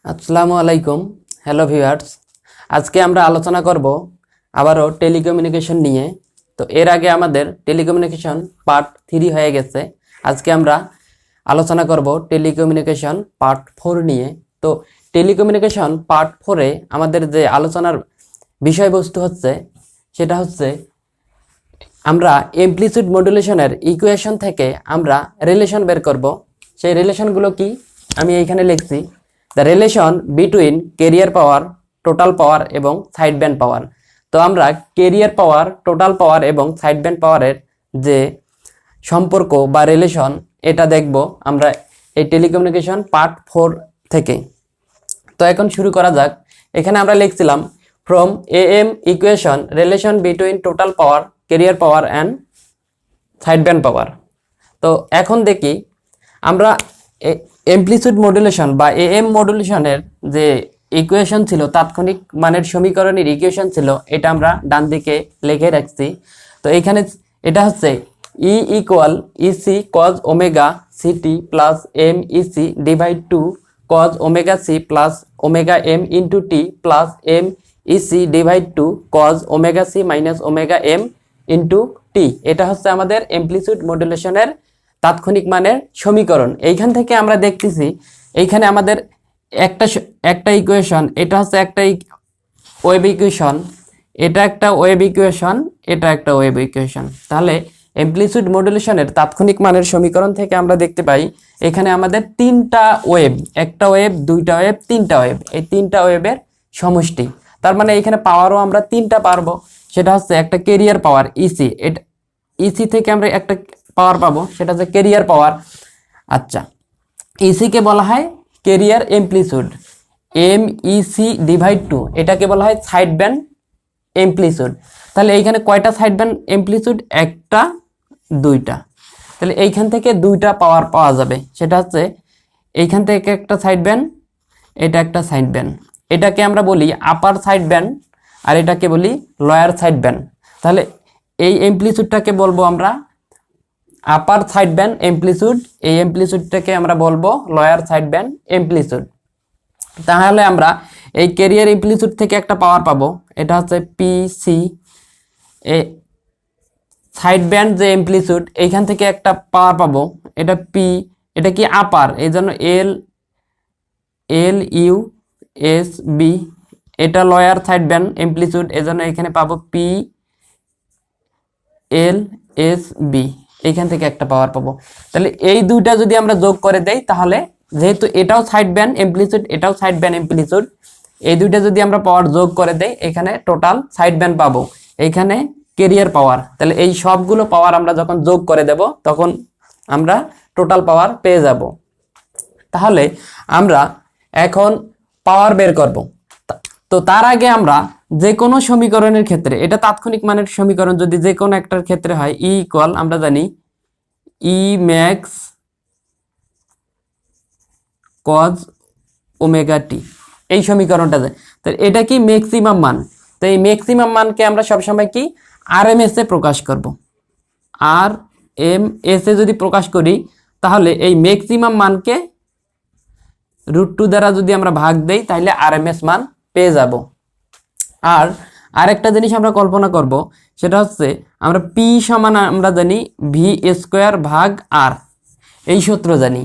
আসসালামু আলাইকুম। Hello viewers, আজকে আমরা আলোচনা করব আবারও টেলিকমিউনিকেশন নিয়ে। তো এর আগে আমাদের টেলিকমিউনিকেশন পার্ট 3 হয়ে গেছে। আজকে আমরা আলোচনা করব টেলিকমিউনিকেশন পার্ট 4 নিয়ে। তো টেলিকমিউনিকেশন পার্ট 4-এ আমাদের যে আলোচনার বিষয়বস্তু হচ্ছে সেটা হচ্ছে আমরা এমপ্লিসিউড মডুলেশনের ইকুয়েশন থেকে আমরা রিলেশন বের করব। সেই রিলেশনগুলো কি আমি এইখানে লিখছি, the relation between career power, total power এবং সাইড ব্যান্ড পাওয়ার। তো আমরা ক্যারিয়ার পাওয়ার, টোটাল পাওয়ার এবং সাইড ব্যান্ড পাওয়ারের যে সম্পর্ক বা রিলেশন এটা দেখব আমরা এই টেলিকমিউনিকেশন পার্ট 4 থেকে। তো এখন শুরু করা যাক। এখানে আমরা লিখছিলাম from AM equation relation between total power, carrier power and side band power. তো এখন দেখি আমরা এমপ্লিসিউড মডুলেশন বা এএম মডুলেশনের যে ইকুয়েশন ছিল, তাৎক্ষণিক মানের সমীকরণের ইকুয়েশন ছিল, এটা আমরা ডান দিকে লিখে রাখছি। তো এখানে এটা হচ্ছে E equal E C cos omega C T plus M EC divide two cos omega C plus omega M into T plus M EC divide two cos omega C minus omega M into T. এটা হচ্ছে আমাদের এমপ্লিসিউড মডুলেশনের তাৎক্ষণিক মানের সমীকরণ। এইখান থেকে আমরা দেখতেছি এইখানে আমাদের একটা ইকুয়েশন, এটা হচ্ছে একটা ওয়েভ ইকুয়েশন, এটা একটা ওয়েভ ইকুয়েশন, এটা একটা ওয়েভ ইকুয়েশন। তাহলে এমপ্লিসিউড মডুলেশনের তাৎক্ষণিক মানের সমীকরণ থেকে আমরা দেখতে পাই এখানে আমাদের তিনটা ওয়েভ, একটা ওয়েভ, দুইটা ওয়েভ, তিনটা ওয়েভ, এই তিনটা ওয়েভের সমষ্টি। তার মানে এখানে পাওয়ারও আমরা তিনটা পারবো। সেটা হচ্ছে একটা ক্যারিয়ার পাওয়ার ইসি, এটা ইসি থেকে আমরা একটা পাওয়ার পাবো, সেটা হচ্ছে ক্যারিয়ার পাওয়ার। আচ্ছা, ইসিকে বলা হয় carrier amplitude, M EC divide two এটাকে বলা হয় সাইড ব্যান্ড এমপ্লিসিউড। তাহলে এইখানে কয়টা সাইড ব্যান্ড এমপ্লিসিউড? একটা, দুইটা। তাহলে এইখান থেকে দুইটা পাওয়ার পাওয়া যাবে। সেটা হচ্ছে এইখান থেকে একটা সাইড ব্যান্ড, এটা একটা সাইড ব্যান্ড। এটাকে আমরা বলি আপার সাইড ব্যান্ড আর এটাকে বলি লোয়ার সাইড ব্যান্ড। তাহলে এই এমপ্লিসিউডটাকে বলবো আমরা আপার সাইড ব্যান্ড এমপ্লিসিউড, এই এমপ্লিসিউডটাকে আমরা বলবো লোয়ার সাইড ব্যান্ড এমপ্লিসিউড। তাহলে আমরা এই ক্যারিয়ার এমপ্লিসিউড থেকে একটা পাওয়ার পাবো, এটা হচ্ছে পিসি। এ সাইড ব্যান্ড যে এমপ্লিসিউড, এইখান থেকে একটা পাওয়ার পাবো, এটা পি। এটা কি আপার, এই জন্য এল এল ইউ এস বি। এটা লোয়ার সাইড ব্যান্ড এমপ্লিসিউড, এই জন্য এখানে পাবো পি এল এস বি। এইখান থেকে একটা পাওয়ার পাবো। তাহলে এই দুইটা যদি আমরা যোগ করে দেই, তাহলে যেহেতু এটাও সাইড ব্যান্ড এমপ্লিসিউড, এটাও সাইড ব্যান্ড এমপ্লিসিউড, এই দুইটা যদি আমরা পাওয়ার যোগ করে দেই, এখানে টোটাল সাইড ব্যান্ড পাবো, এখানে ক্যারিয়ার পাওয়ার। তাহলে এই সবগুলো পাওয়ার আমরা যখন যোগ করে দেব তখন আমরা টোটাল পাওয়ার পেয়ে যাব। তাহলে আমরা এখন পাওয়ার বের করব। তো তার আগে আমরা যে কোনো সমীকরণের ক্ষেত্রে, এটা তাৎক্ষণিক মানের সমীকরণ, যদি যে কোনো একটার ক্ষেত্রে হয় ই ইকুয়াল, আমরা জানি ই ম্যাক্স কজ ওমেগা টি, এই সমীকরণটা যায়। তো এটা কি ম্যাক্সিমাম মান। তো এই ম্যাক্সিমাম মানকে আমরা সবসময় কি আরএমএস এ প্রকাশ করব। আর এম এস এ যদি প্রকাশ করি, তাহলে এই ম্যাক্সিমাম মানকে √2 দ্বারা যদি আমরা ভাগ দেই, তাহলে আরএমএস মান পেয়ে যাব। আর আরেকটা জিনিস আমরা কল্পনা করব, সেটা হচ্ছে আমরা পি সমান আমরা জানি ভি স্কোয়ার ভাগ আর, এই সূত্র জানি।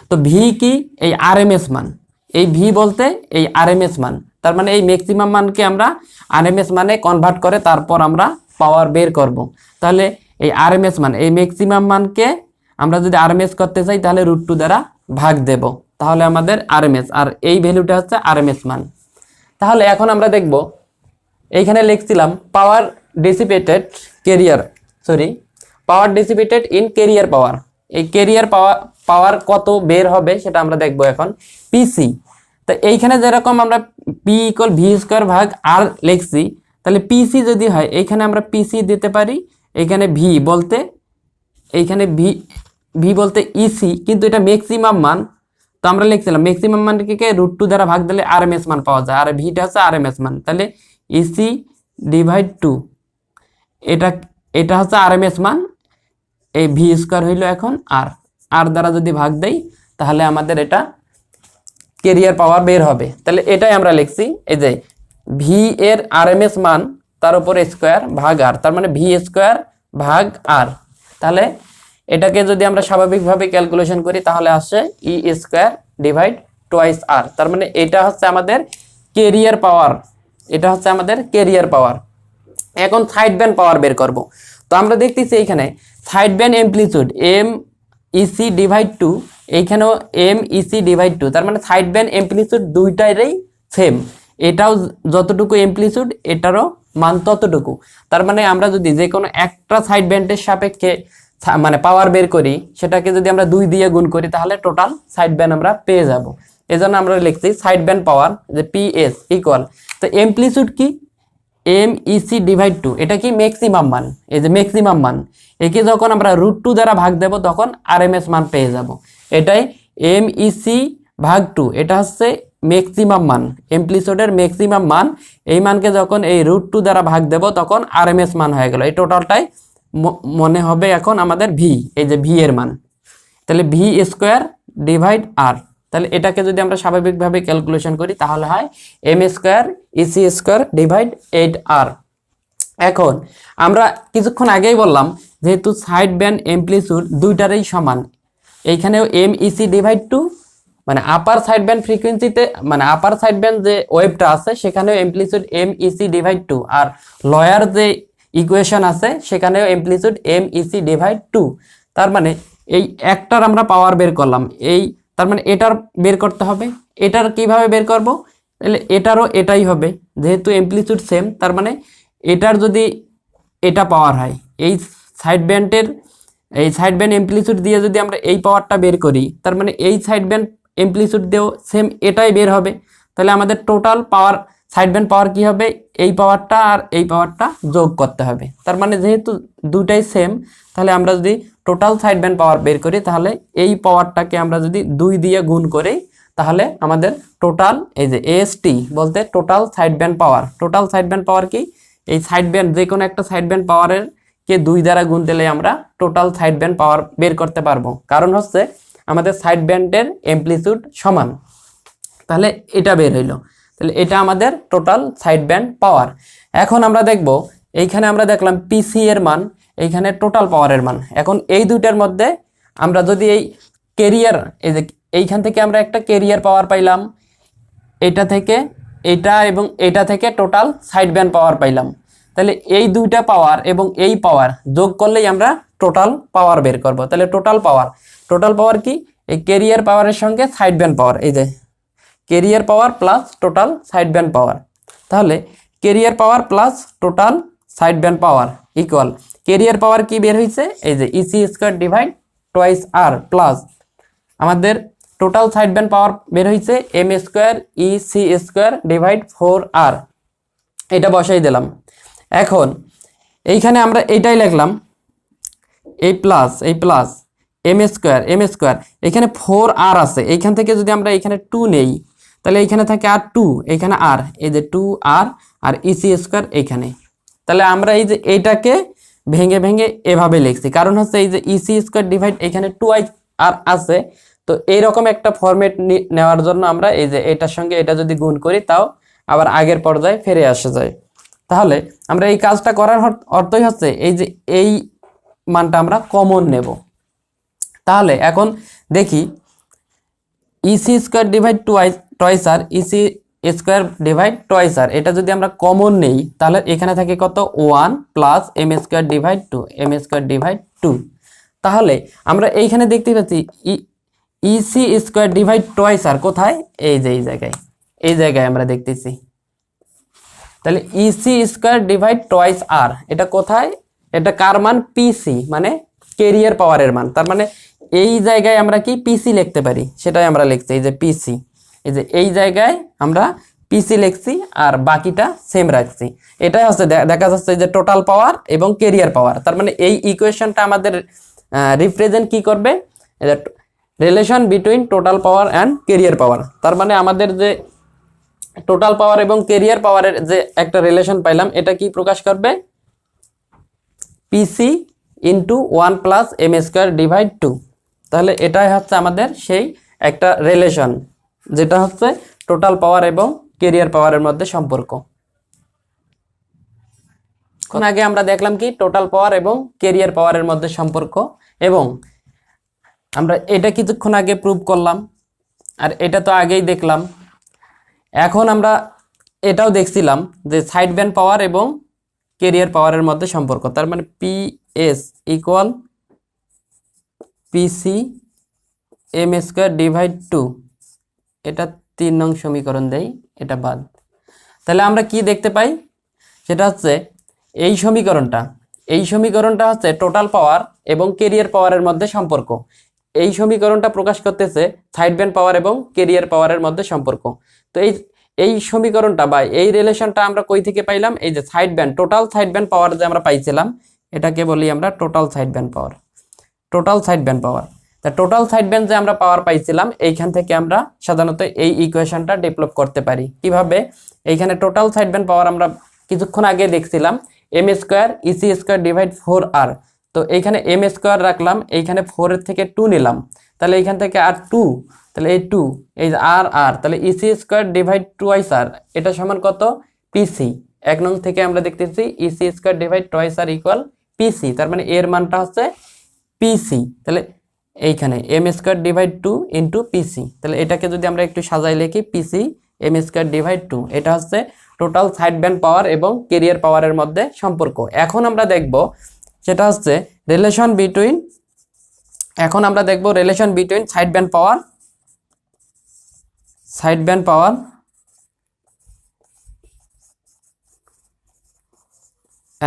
তো ভি কি? এই আরএমএস মান। এই ভি বলতে এই আরএমএস মান। তার মানে এই ম্যাক্সিমাম মানকে আমরা আরএমএস মানে কনভার্ট করে তারপর আমরা পাওয়ার বের করব। তাহলে এই আরএমএস মান, এই ম্যাক্সিমাম মানকে আমরা যদি আরএমএস করতে চাই, তাহলে √2 দ্বারা ভাগ দেব, তাহলে আমাদের আরএমএস, আর এই ভ্যালুটা হচ্ছে আরএমএস মান। তাহলে এখন আমরা দেখব, এইখানে লিখছিলাম power dissipated power dissipated in carrier power. এই ক্যারিয়ার পাওয়ার কত বের হবে সেটা আমরা দেখব এখন। পিসি, তো এইখানে যেরকম আমরা পি ইকুয়াল ভি স্কোয়ার ভাগ আর লিখছি, তাহলে পিসি যদি হয় এইখানে আমরা পিসি দিতে পারি, এখানে ভি বলতে এইখানে ভি বলতে ইসি, কিন্তু এটা ম্যাক্সিমাম মান। তো আমরা লিখছিলাম ম্যাক্সিমাম মানকে √2 দ্বারা ভাগ দিলে আরএমএস মান পাওয়া যায়, আর ভিটা হচ্ছে আরএমএস মান। তাহলে ইসি ডিভাইড 2, এটা হচ্ছে আরএমএস মান, এই ভি স্কোয়ার হইল এখন আর দ্বারা যদি ভাগ দেই, তাহলে আমাদের এটা কেরিয়ার পাওয়ার বের হবে। তাহলে এটাই আমরা লিখছি, এই যে ভি এর আরএমএস মান তার উপর স্কোয়ার ভাগ আর, তার মানে ভি স্কোয়ার ভাগ আর। তাহলে এটাকে যদি আমরা স্বাভাবিকভাবে ক্যালকুলেশন করি তাহলে আসে ই স্কোয়ার ডিভাইড টোয়াইস আর। তার মানে এটা হচ্ছে আমাদের কেরিয়ার পাওয়ার, এটা হচ্ছে আমাদের কেরিয়ার পাওয়ার। এখন সাইড ব্যান্ড পাওয়ার বের করব। তো আমরা দেখতেছি এইখানে side band amplitude M EC divide two, এইখানেও এম ইসি ডিভাইড টু, তার মানে সাইড ব্যান্ড অ্যামপ্লিটিউড দুইটারই সেম, এটাও যতটুকু অ্যামপ্লিটিউড এটারও মান ততটুকু। তার মানে আমরা যদি যে কোনো একটা সাইড ব্যান্ডের সাপেক্ষে মানে পাওয়ার বের করি, সেটাকে যদি আমরা 2 দিয়ে গুণ করি তাহলে টোটাল সাইড ব্যান্ড আমরা পেয়ে যাব। এজন্য আমরা লিখছি সাইড ব্যান্ড পাওয়ার যে পিএস ইকুয়াল, তো অ্যামপ্লিটিউড কি এম ইসি ডিভাইড টু, এটা কি ম্যাক্সিমাম মান, এই যে ম্যাক্সিমাম মান, একে যখন আমরা √2 দ্বারা ভাগ দেব তখন আরএমএস মান পেয়ে যাব। এটাই এম ইসি ভাগ 2, এটা হচ্ছে ম্যাক্সিমাম মান, অ্যামপ্লিটিউডের ম্যাক্সিমাম মান। এই মানকে যখন এই √2 দ্বারা ভাগ দেব তখন আরএমএস মান হয়ে গেল। এই টোটালটাই মনে হবে এখন আমাদের ভি, এই যে ভি এর মান। তাহলে ভি স্কোয়ার ডিভাইড আর, তাহলে এটাকে যদি আমরা স্বাভাবিকভাবে ক্যালকুলেশন করি তাহলে হয় M square EC square divide 8r। এখন আমরা কিছুক্ষণ আগেই বললাম যেহেতু সাইড ব্যান্ড অ্যামপ্লিটিউড দুইটারই সমান, এইখানেও এম ইসি ডিভাইড টু, মানে আপার সাইড ব্যান্ড ফ্রিকোয়েন্সিতে, মানে আপার সাইড ব্যান্ড যে ওয়েভটা আছে সেখানেও amplitude M EC divide two, আর লয়ার যে ইকুয়েশন আছে সেখানেও amplitude M EC divide two. তার মানে এই একটার আমরা পাওয়ার বের করলাম, এই তার মানে এটার বের করতে হবে। এটার কিভাবে বের করব, তাহলে এটারও এটাই হবে, যেহেতু অ্যামপ্লিটিউড সেম, তার মানে এটার যদি এটা পাওয়ার হয়, এই সাইড ব্যান্ডের এই সাইড ব্যান্ড অ্যামপ্লিটিউড দিয়ে যদি আমরা এই পাওয়ারটা বের করি, তার মানে এই সাইড ব্যান্ড অ্যামপ্লিটিউড দিয়েও সেম এটাই বের হবে। তাহলে আমাদের টোটাল পাওয়ার সাইড ব্যান্ড পাওয়ার কি হবে, এই পাওয়ারটা আর এই পাওয়ারটা যোগ করতে হবে। তার মানে যেহেতু দুটাই সেম, তাহলে আমরা যদি টোটাল সাইড ব্যান্ড পাওয়ার বের করি তাহলে এই পাওয়ারটাকে আমরা যদি 2 দিয়ে গুণ করি তাহলে আমাদের টোটাল, এই যে এএসটি বলতে total side band power, total side band পাওয়ার কি, এই সাইড ব্যান্ড যে কোনো একটা সাইড ব্যান্ড পাওয়ারের কে 2 দ্বারা গুণ দিলে আমরা টোটাল সাইড ব্যান্ড পাওয়ার বের করতে পারবো, কারণ হচ্ছে আমাদের সাইড ব্যান্ডের অ্যামপ্লিটিউড সমান। তাহলে এটা বের হইলো, তাহলে এটা আমাদের টোটাল সাইড ব্যান্ড পাওয়ার। এখন আমরা দেখব, এইখানে আমরা দেখলাম পিসি এর মান, এইখানে টোটাল পাওয়ারের মান। এখন এই দুইটার মধ্যে আমরা যদি এই কেরিয়ার, এই যে এইখান থেকে আমরা একটা কেরিয়ার পাওয়ার পাইলাম, এটা থেকে এটা এবং এটা থেকে টোটাল সাইড ব্যান্ড পাওয়ার পাইলাম, তাহলে এই দুইটা পাওয়ার এবং এই পাওয়ার যোগ করলেই আমরা টোটাল পাওয়ার বের করব। তাহলে টোটাল পাওয়ার কি, এই কেরিয়ার পাওয়ারের সঙ্গে সাইড ব্যান্ড পাওয়ার, এই যে carrier power plus total side band power. তাহলে carrier power plus total side band power equal, carrier power কি বের হয়েছে, এই যে E C square divide twice R, plus আমাদের টোটাল সাইড ব্যান্ড পাওয়ার বের হয়েছে M square EC square divide 4r, এটা বসাই দিলাম। এখন এইখানে আমরা এইটাই লিখলাম, এই প্লাস এম স্কোয়ার, এখানে 4r আছে, এইখান থেকে যদি আমরা এখানে 2 নেই তাহলে এইখানে থাকে আর 2, এইখানে আর, এই যে 2r আর ইসি স্কোয়ার এইখানে। তাহলে আমরা এই যে এইটাকে ভেঙে ভেঙে এভাবে লিখছি, কারণ হচ্ছে এই যে ইসি স্কোয়ার ডিভাইড এখানে 2r আছে, তো এইরকম একটা ফরম্যাট নেওয়ার জন্য আমরা এই যে এটার সঙ্গে এটা যদি গুণ করি তাও আবার আগের পর্যায়ে ফিরে আসা যায়। তাহলে আমরা এই কাজটা করার অর্থই হচ্ছে এই যে এই মানটা আমরা কমন নেব। তাহলে এখন দেখি ইসি স্কোয়ার ডিভাইড টোয়াইস আর, ইসি স্কোয়ার ডিভাইড টোয়াইস আর, এটা যদি আমরা কমন নেই তাহলে এখানে থাকে কত 1 প্লাস এম স্কোয়ার ডিভাইড 2। তাহলে আমরা এইখানে দেখতে পাচ্ছি ইসি স্কোয়ার ডিভাইড টোয়াইস আর কোথায়, এই যে এই জায়গায় আমরা দেখতেছি। তাহলে ইসি স্কোয়ার ডিভাইড টোয়াইস আর এটা কোথায়, এটা কার মান, পিসি মানে কেরিয়ার পাওয়ারের মান। তার মানে এই জায়গায় আমরা কি পিসি লিখতে পারি, সেটাই আমরা লিখছি, এই যে পিসি, এই যে এই জায়গায় আমরা পিসি লিখছি আর বাকিটা সেম রাখছি। এটাই হচ্ছে দেখা যাচ্ছে যে টোটাল পাওয়ার এবং কেরিয়ার পাওয়ার। তার মানে এই ইকুয়েশনটা আমাদের রিপ্রেজেন্ট কি করবে, relation between total power and carrier power. তার মানে আমাদের যে টোটাল পাওয়ার এবং কেরিয়ার পাওয়ারের যে একটা রিলেশন পাইলাম, এটা কি প্রকাশ করবে, P C into 1 plus M square divide 2। তাহলে এটাই হচ্ছে আমাদের সেই একটা রিলেশন যেটা হচ্ছে টোটাল পাওয়ার এবং ক্যারিয়ার পাওয়ারের মধ্যে সম্পর্ক। এখন আগে আমরা দেখলাম কি টোটাল পাওয়ার এবং ক্যারিয়ার পাওয়ারের মধ্যে সম্পর্ক, এবং আমরা এটা কিছুক্ষণ আগে প্রুভ করলাম, আর এটা তো আগেই দেখলাম। এখন আমরা এটাও দেখছিলাম যে সাইড ব্যান্ড পাওয়ার এবং ক্যারিয়ার পাওয়ারের মধ্যে সম্পর্ক, তার মানে PS equal PC m square divide 2। এটা 3 নং সমীকরণ দেই, এটা বাদ। তাহলে আমরা কি দেখতে পাই, সেটা হচ্ছে এই সমীকরণটা হচ্ছে টোটাল পাওয়ার এবং ক্যারিয়ার পাওয়ারের মধ্যে সম্পর্ক। এই সমীকরণটা প্রকাশ করতেছে সাইড ব্যান্ড পাওয়ার এবং ক্যারিয়ার পাওয়ারের মধ্যে সম্পর্ক। তো এই সমীকরণটা বা এই রিলেশনটা আমরা কই থেকে পাইলাম, এই যে side band, total side band power যে আমরা পাইছিলাম, এটাকে বলি আমরা total side band power. Total side band power, তা টোটাল সাইড ব্যান্ড যে আমরা পাওয়ার পাইছিলাম, এইখান থেকে আমরা সাধারণত এই ইকুয়েশনটা ডেভেলপ করতে পারি। কিভাবে, এইখানে টোটাল সাইড ব্যান্ড পাওয়ার আমরা কিছুক্ষণ আগে দেখছিলাম m square EC square divide 4R। তো এইখানে m স্কয়ার রাখলাম, এইখানে 4 এর থেকে 2 নিলাম, তাহলে এইখান থেকে আর 2, তাহলে এই 2, এই যে আর, তাহলে EC স্কয়ার ডিভাইড 2R, এটা সমান কত, PC। 1 নং থেকে আমরা দেখতেছি EC square divide 2R equal PC, তার মানে এর মানটা হচ্ছে PC। তাহলে এইখানে m square divide 2 into PC, তাহলে এটাকে যদি আমরা একটু সাজাই লিখি PC m স্কয়ার ডিভাইড 2, এটা হচ্ছে টোটাল সাইড ব্যান্ড পাওয়ার এবং ক্যারিয়ার পাওয়ারের মধ্যে সম্পর্ক। এখন আমরা দেখব সেটা হচ্ছে relation between side band power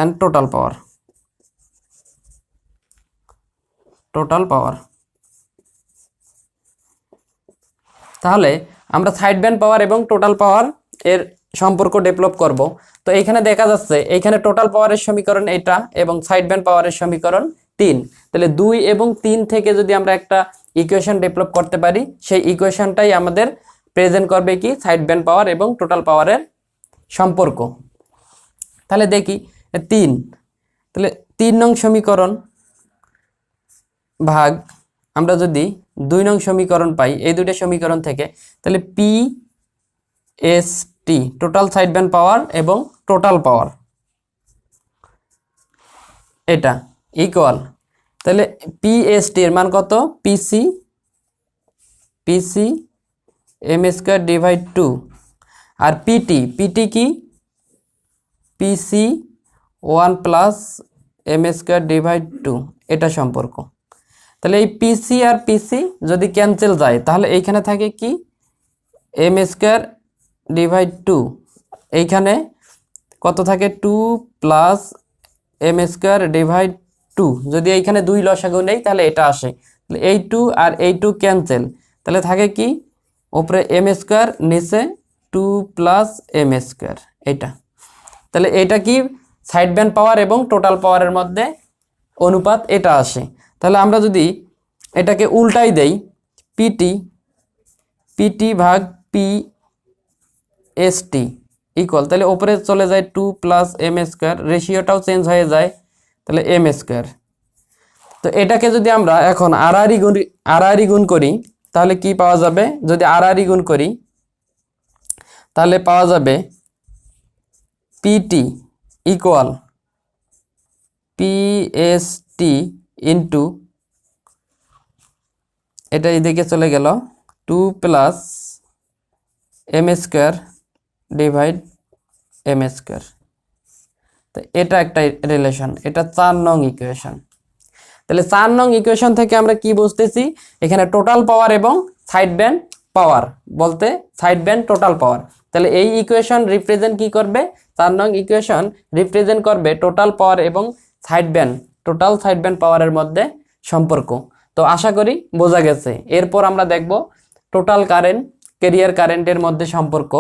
and total power. তাহলে আমরা সাইড ব্যান্ড পাওয়ার এবং টোটাল পাওয়ার এর সম্পর্ক ডেভেলপ করব। তো এইখানে দেখা যাচ্ছে এইখানে টোটাল পাওয়ারের সমীকরণ এটা এবং সাইড ব্যান্ড পাওয়ারের সমীকরণ 3। তাহলে 2 এবং 3 থেকে যদি আমরা একটা ইকুয়েশন ডেভেলপ করতে পারি, সেই ইকুয়েশনটাই আমাদের প্রেজেন্ট করবে কি সাইড ব্যান্ড পাওয়ার এবং টোটাল পাওয়ারের সম্পর্ক। তাহলে দেখি 3, তাহলে 3 নং সমীকরণ ভাগ আমরা যদি 2 নং সমীকরণ পাই এই দুটো সমীকরণ থেকে, তাহলে PST টোটাল সাইড ব্যান্ড পাওয়ার এবং টোটাল পাওয়ার, এটা ইকুয়াল, তাহলে PST এর মান কত, PC m স্কয়ার ডিভাইড 2, আর PT কি PC 1 plus m square divide 2, এটা সম্পর্ক। তাহলে এই PC আর PC যদি ক্যান্সেল যায়, তাহলে এইখানে থাকে কি m স্কয়ার ডিভাইড 2, এইখানে কত থাকে 2 প্লাস m স্কয়ার ডিভাইড 2, যদি এইখানে 2 লসাগু নেই তাহলে এটা আসে, তাহলে এই 2 আর এই 2 ক্যান্সেল, তাহলে থাকে কি উপরে m স্কয়ার, নিচে 2 প্লাস m স্কয়ার, এটা। তাহলে এটা কি সাইড ব্যান্ড পাওয়ার এবং টোটাল পাওয়ারের মধ্যে অনুপাত, এটা আসে। তাহলে আমরা যদি এটাকে উল্টাই দেই, PT ভাগ PST ইকুয়াল, তাহলে উপরে চলে যায় 2 প্লাস m স্কয়ার, রেশিওটাও চেঞ্জ হয়ে যায়, তাহলে m স্কয়ার। তো এটাকে যদি আমরা এখন আড়াআড়ি গুণ করি তাহলে কি পাওয়া যাবে, যদি আড়াআড়ি গুণ করি তাহলে পাওয়া যাবে PT ইকুয়াল PST ইন্টু, এটা এদিকে চলে গেল 2 plus m square divide m square. তো এটা একটা রিলেশন, এটা 4 নং ইকুয়েশন। তাহলে 4 নং ইকুয়েশন থেকে আমরা কি বুঝতেছি, এখানে টোটাল পাওয়ার এবং সাইড ব্যান্ড পাওয়ার বলতে সাইড ব্যান্ড টোটাল পাওয়ার। তাহলে এই ইকুয়েশন রিপ্রেজেন্ট কি করবে, 4 নং ইকুয়েশন রিপ্রেজেন্ট করবে টোটাল পাওয়ার এবং টোটাল সাইড ব্যান্ড পাওয়ারের মধ্যে সম্পর্ক। তো আশা করি বোঝা গেছে। এরপর আমরা দেখব টোটাল কারেন্ট ক্যারিয়ার কারেন্টের মধ্যে সম্পর্ক।